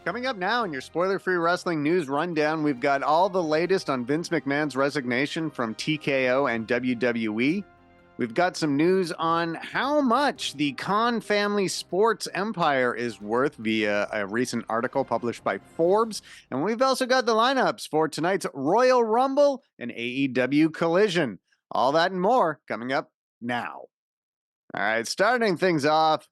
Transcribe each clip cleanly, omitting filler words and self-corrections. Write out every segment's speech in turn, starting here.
Coming up now in your spoiler-free wrestling news rundown, we've got all the latest on Vince McMahon's resignation from TKO and WWE. We've got some news on how much the Khan family sports empire is worth via a recent article published by Forbes. And we've also got the lineups for tonight's Royal Rumble and AEW Collision. All that and more coming up now. All right, starting things off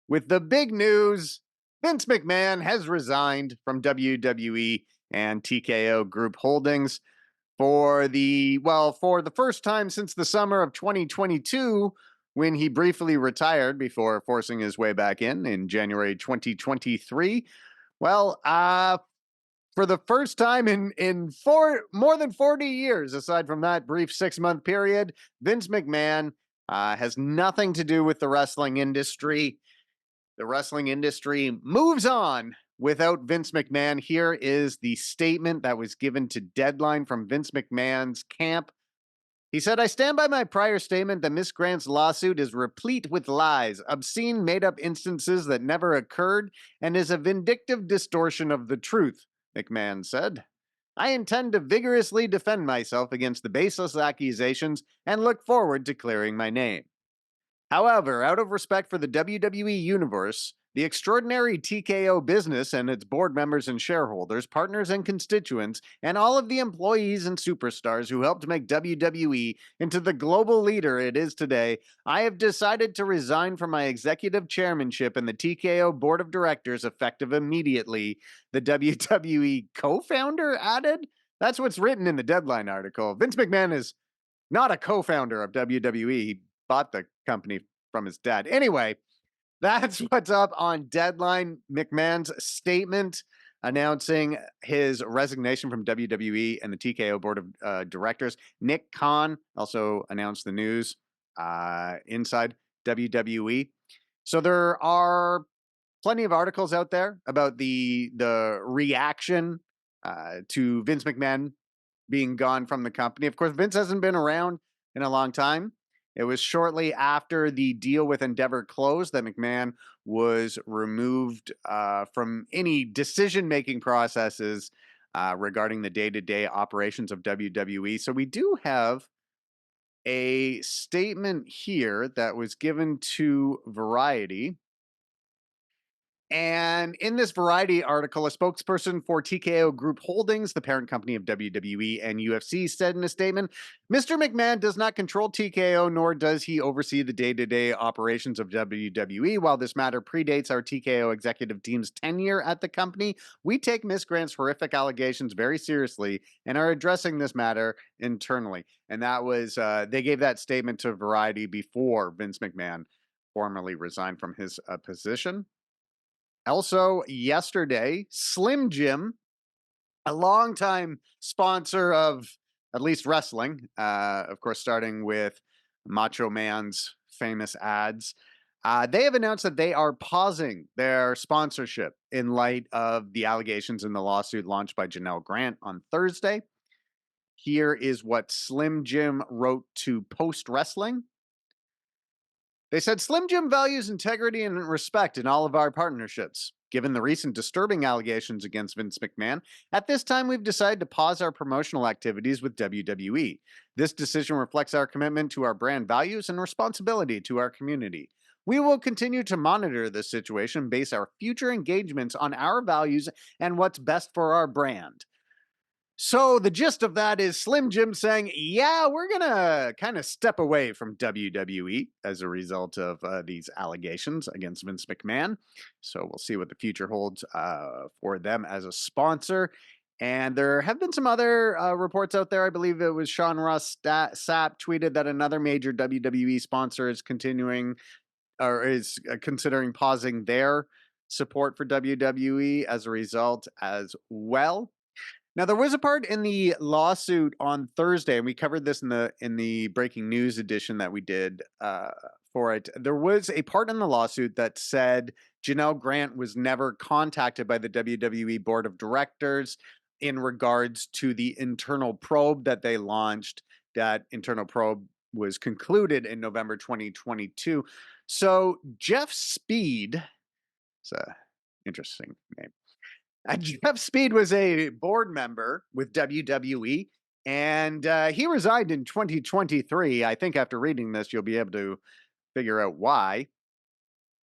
with the big news. Vince McMahon has resigned from WWE and TKO Group Holdings for the first time since the summer of 2022, when he briefly retired before forcing his way back in January 2023. For the first time in more than 40 years, aside from that brief 6-month period, Vince McMahon has nothing to do with the wrestling industry. The wrestling industry moves on without Vince McMahon. Here is the statement that was given to Deadline from Vince McMahon's camp. He said, "I stand by my prior statement that Miss Grant's lawsuit is replete with lies, obscene made-up instances that never occurred, and is a vindictive distortion of the truth," McMahon said. "I intend to vigorously defend myself against the baseless accusations and look forward to clearing my name." However, out of respect for the WWE Universe, the extraordinary TKO business and its board members and shareholders, partners and constituents, and all of the employees and superstars who helped make WWE into the global leader it is today, I have decided to resign from my executive chairmanship in the TKO board of directors effective immediately, the WWE co-founder added. That's what's written in the Deadline article. Vince McMahon is not a co-founder of WWE. He bought the company from his dad. Anyway, that's what's up on Deadline. McMahon's statement announcing his resignation from WWE and the TKO board of directors. Nick Khan also announced the news inside WWE. So there are plenty of articles out there about the reaction to Vince McMahon being gone from the company. Of course, Vince hasn't been around in a long time. It was shortly after the deal with Endeavor closed that McMahon was removed from any decision-making processes regarding the day-to-day operations of WWE. So we do have a statement here that was given to Variety. And in this Variety article, a spokesperson for TKO Group Holdings, the parent company of WWE and UFC, said in a statement, "Mr. McMahon does not control TKO, nor does he oversee the day-to-day operations of WWE. While this matter predates our TKO executive team's tenure at the company, we take Ms. Grant's horrific allegations very seriously and are addressing this matter internally." And that was, they gave that statement to Variety before Vince McMahon formally resigned from his position. Also, yesterday, Slim Jim, a longtime sponsor of at least wrestling, of course, starting with Macho Man's famous ads, they have announced that they are pausing their sponsorship in light of the allegations in the lawsuit launched by Janelle Grant on Thursday. Here is what Slim Jim wrote to Post Wrestling. They said, "Slim Jim values integrity and respect in all of our partnerships. Given the recent disturbing allegations against Vince McMahon, at this time we've decided to pause our promotional activities with WWE. This decision reflects our commitment to our brand values and responsibility to our community. We will continue to monitor this situation, base our future engagements on our values and what's best for our brand." So the gist of that is Slim Jim saying, yeah, we're going to kind of step away from WWE as a result of these allegations against Vince McMahon. So we'll see what the future holds for them as a sponsor. And there have been some other reports out there. I believe it was Sean Ross Sapp tweeted that another major WWE sponsor is continuing or is considering pausing their support for WWE as a result as well. Now, there was a part in the lawsuit on Thursday, and we covered this in the breaking news edition that we did for it. There was a part in the lawsuit that said Janelle Grant was never contacted by the WWE board of directors in regards to the internal probe that they launched. That internal probe was concluded in November 2022. So Jeff Speed, it's a interesting name. Jeff Speed was a board member with WWE, and he resigned in 2023. I think after reading this, you'll be able to figure out why.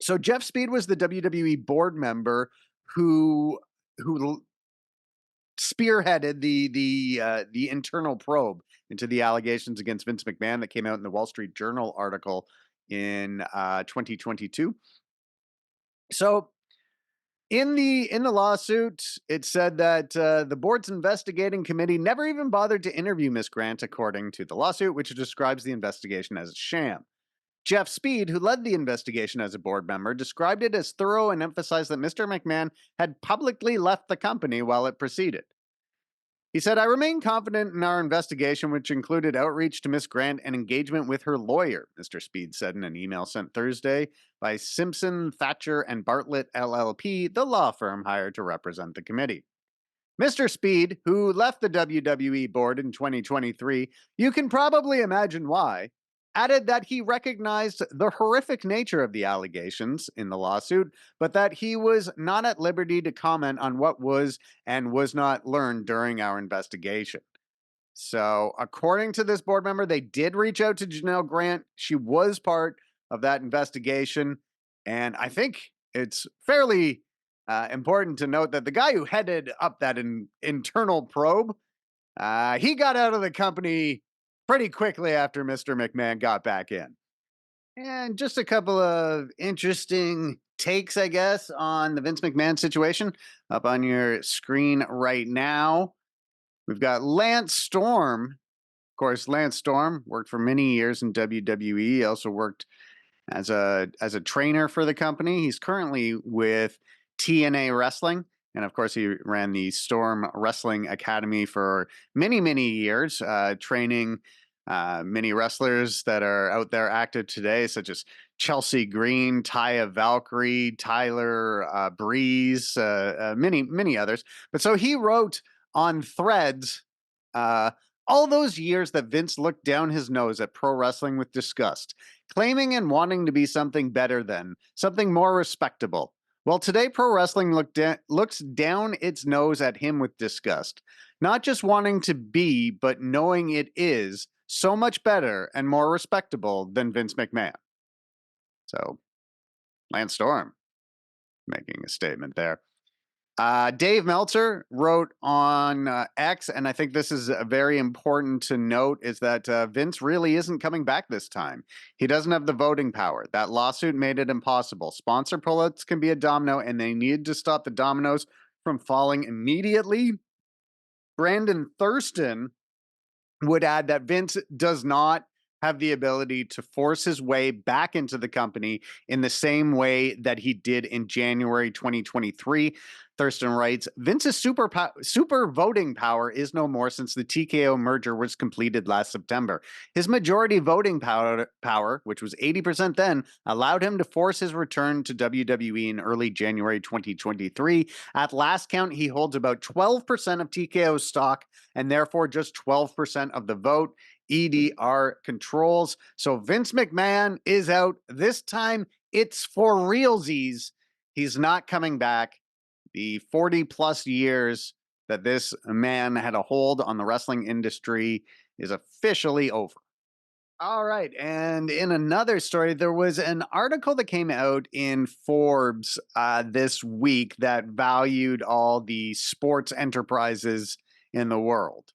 So Jeff Speed was the WWE board member who who spearheaded the internal probe into the allegations against Vince McMahon that came out in the Wall Street Journal article in 2022. So in the lawsuit, it said that the board's investigating committee never even bothered to interview Miss Grant, according to the lawsuit, which describes the investigation as a sham. Jeff Speed, who led the investigation as a board member, described it as thorough and emphasized that Mr. McMahon had publicly left the company while it proceeded. He said, I remain confident in our investigation, which included outreach to Miss Grant and engagement with her lawyer, Mr. Speed said in an email sent Thursday by Simpson, Thatcher, and Bartlett LLP, the law firm hired to represent the committee. Mr. Speed, who left the WWE board in 2023, you can probably imagine why, added that he recognized the horrific nature of the allegations in the lawsuit, but that he was not at liberty to comment on what was and was not learned during our investigation. So, according to this board member, they did reach out to Janelle Grant. She was part of that investigation. And I think it's fairly important to note that the guy who headed up that internal probe, he got out of the company pretty quickly after Mr. McMahon got back in. And just a couple of interesting takes, I guess, on the Vince McMahon situation up on your screen right now. We've got Lance Storm. Of course, Lance Storm worked for many years in WWE. He also worked as a trainer for the company. He's currently with TNA Wrestling. And of course, he ran the Storm Wrestling Academy for many, many years, training many wrestlers that are out there active today, such as Chelsea Green, Taya Valkyrie, Tyler Breeze, many, many others. But so he wrote on Threads all those years that Vince looked down his nose at pro wrestling with disgust, claiming and wanting to be something better than, something more respectable. Well, today pro wrestling looks down its nose at him with disgust, not just wanting to be, but knowing it is so much better and more respectable than Vince McMahon. So, Lance Storm making a statement there. Dave Meltzer wrote on X, and I think this is very important to note, is that Vince really isn't coming back this time. He doesn't have the voting power. That lawsuit made it impossible. Sponsor pullouts can be a domino, and they need to stop the dominoes from falling immediately. Brandon Thurston would add that Vince does not have the ability to force his way back into the company in the same way that he did in January 2023. Thurston writes, Vince's super voting power is no more since the TKO merger was completed last September. His majority voting power, which was 80% then, allowed him to force his return to WWE in early January 2023. At last count, he holds about 12% of TKO's stock and therefore just 12% of the vote. EDR controls. So Vince McMahon is out. This time it's for realsies. He's not coming back. The 40 plus years that this man had a hold on the wrestling industry is officially over. All right. And in another story, there was an article that came out in Forbes this week that valued all the sports enterprises in the world.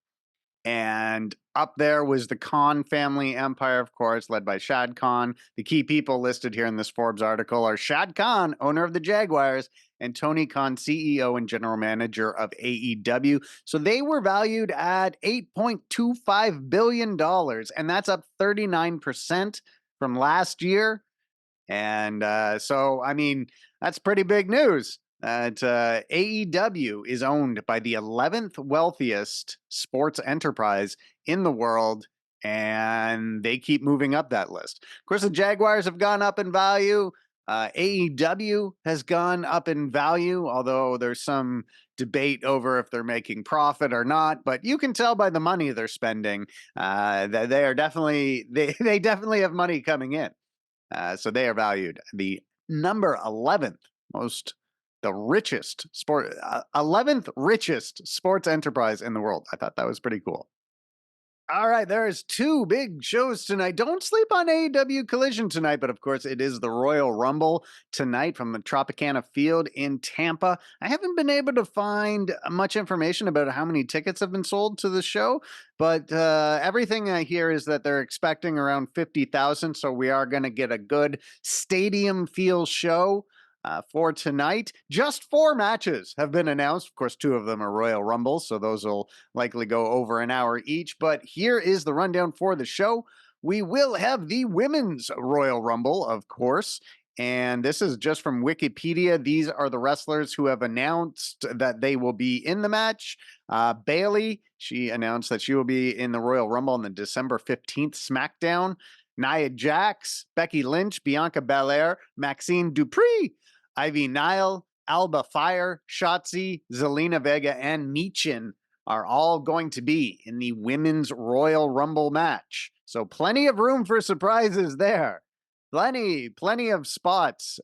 And up there was the Khan family empire, of course, led by Shad Khan. The key people listed here in this Forbes article are Shad Khan, owner of the Jaguars, and Tony Khan, CEO and general manager of AEW. So they were valued at $8.25 billion, and that's up 39% from last year. And so, I mean, that's pretty big news. That AEW is owned by the 11th wealthiest sports enterprise in the world, and they keep moving up that list. Of course, the Jaguars have gone up in value. AEW has gone up in value, although there's some debate over if they're making profit or not. But you can tell by the money they're spending that they are definitely they definitely have money coming in. So they are valued the number 11th most the richest 11th richest sports enterprise in the world. I thought that was pretty cool. All right, there's two big shows tonight. Don't sleep on AEW Collision tonight, but of course, it is the Royal Rumble tonight from the Tropicana Field in Tampa. I haven't been able to find much information about how many tickets have been sold to the show, but everything I hear is that they're expecting around 50,000. So we are going to get a good stadium feel show. For tonight, just 4 matches have been announced. Of course, 2 of them are Royal Rumbles, so those will likely go over an hour each. But here is the rundown for the show. We will have the Women's Royal Rumble, of course. And this is just from Wikipedia. These are the wrestlers who have announced that they will be in the match. Bailey, she announced that she will be in the Royal Rumble on the December 15th SmackDown. Nia Jax, Becky Lynch, Bianca Belair, Maxine Dupree, Ivy Nile, Alba Fire, Shotzi, Zelina Vega, and Michin are all going to be in the Women's Royal Rumble match. So plenty of room for surprises there. Plenty of spots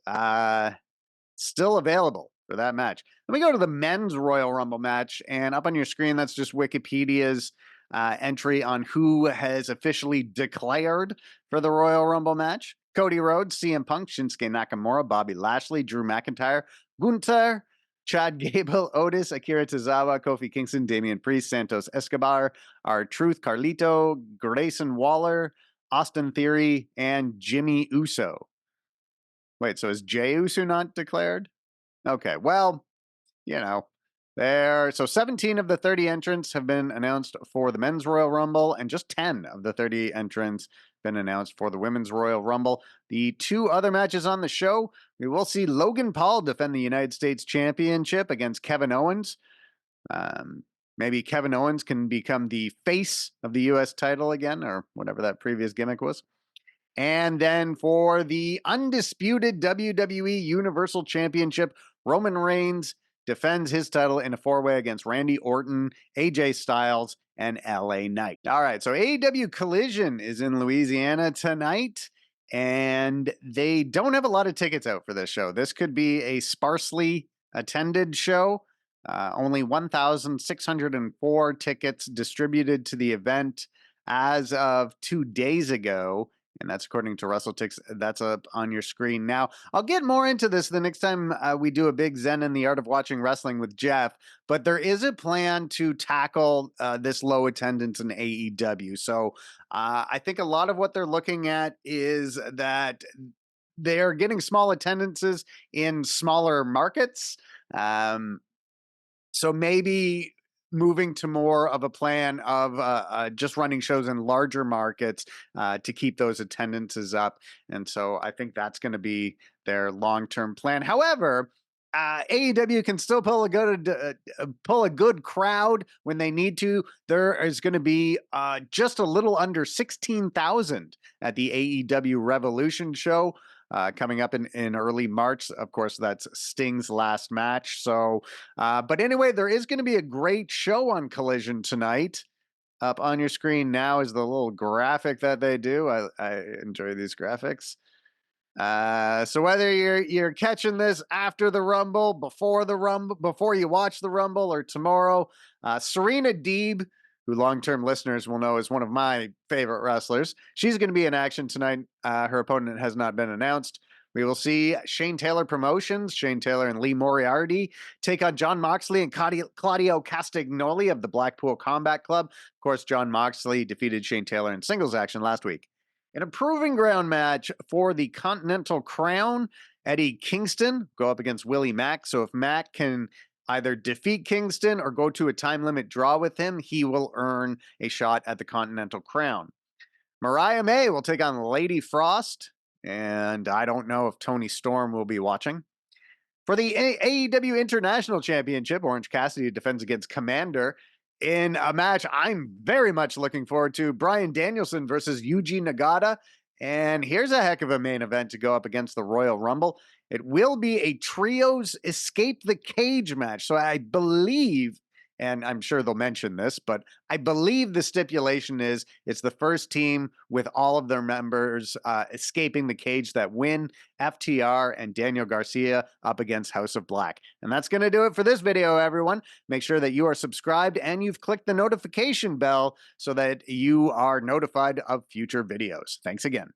still available for that match. Let me go to the Men's Royal Rumble match, and up on your screen, that's just Wikipedia's entry on who has officially declared for the Royal Rumble match. Cody Rhodes, CM Punk, Shinsuke Nakamura, Bobby Lashley, Drew McIntyre, Gunther, Chad Gable, Otis, Akira Tozawa, Kofi Kingston, Damian Priest, Santos Escobar, R-Truth, Carlito, Grayson Waller, Austin Theory, and Jimmy Uso. Wait, so is Jey Uso not declared? Okay, well, so 17 of the 30 entrants have been announced for the Men's Royal Rumble, and just 10 of the 30 entrants been announced for the Women's Royal Rumble. The 2 other matches on the show, we will see Logan Paul defend the United States Championship against Kevin Owens. Maybe Kevin Owens can become the face of the U.S. title again, or whatever that previous gimmick was. And then for the undisputed WWE Universal Championship, Roman Reigns defends his title in a 4-way against Randy Orton, AJ Styles, and LA Knight. All right, so AEW Collision is in Louisiana tonight, and they don't have a lot of tickets out for this show. This could be a sparsely attended show. Only 1,604 tickets distributed to the event as of 2 days ago. And that's according to WrestleTix. That's up on your screen now. I'll get more into this the next time we do a big Zen in the Art of Watching Wrestling with Jeff. But there is a plan to tackle this low attendance in AEW. So I think a lot of what they're looking at is that they're getting small attendances in smaller markets. So maybe moving to more of a plan of just running shows in larger markets to keep those attendances up. And so I think that's going to be their long-term plan. However, AEW can still pull a good crowd when they need to. There is going to be just a little under 16,000 at the AEW Revolution show. Coming up in early March. Of course, that's Sting's last match. So, but anyway, there is going to be a great show on Collision tonight. Up on your screen now is the little graphic that they do. I enjoy these graphics. So whether you're catching this after the Rumble, before you watch the Rumble, or tomorrow, Serena Deeb, who long-term listeners will know is one of my favorite wrestlers, she's going to be in action tonight. Her opponent has not been announced. We will see Shane Taylor Promotions, Shane Taylor and Lee Moriarty take on Jon Moxley and Claudio Castagnoli of the Blackpool Combat Club. Of course, Jon Moxley defeated Shane Taylor in singles action last week. In a proving ground match for the Continental Crown, Eddie Kingston go up against Willie Mack. So if Mack can either defeat Kingston or go to a time limit draw with him, he will earn a shot at the Continental Crown. Mariah May will take on Lady Frost, and I don't know if Tony Storm will be watching. For the AEW International Championship, Orange Cassidy defends against Commander in a match I'm very much looking forward to. Bryan Danielson versus Yuji Nagata. And here's a heck of a main event to go up against the Royal Rumble. It will be a trios escape the cage match. So I believe and I'm sure they'll mention this, but I believe the stipulation is it's the first team with all of their members escaping the cage that win. FTR and Daniel Garcia up against House of Black. And that's going to do it for this video, everyone. Make sure that you are subscribed and you've clicked the notification bell so that you are notified of future videos. Thanks again.